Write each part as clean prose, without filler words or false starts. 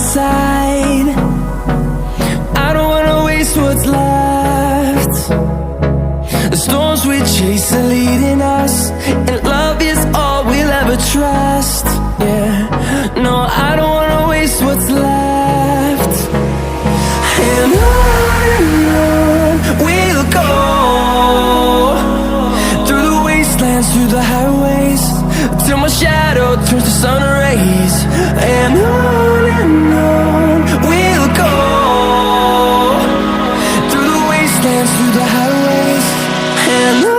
side. I don't wanna waste what's left. The storms we chase are leading us, and love is all we'll ever trust. Yeah, no, I don't wanna waste what's left. And on we'll go, through the wastelands, through the highways, till my shadow turns to sun rays. And on we'll go, through the wastelands, through the highways, and on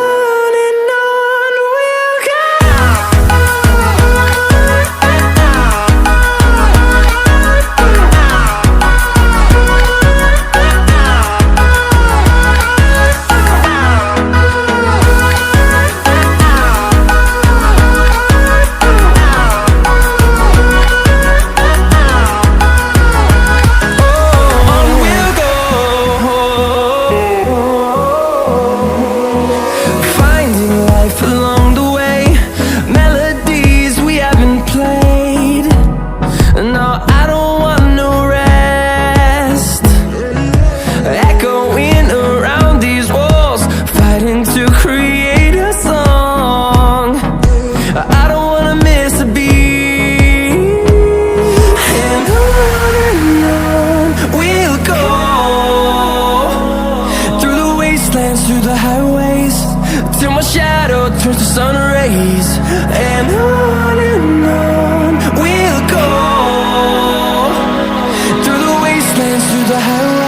we'll go. Through the highways, till my shadow turns to sun rays. And on we'll go, through the wastelands, through the highways.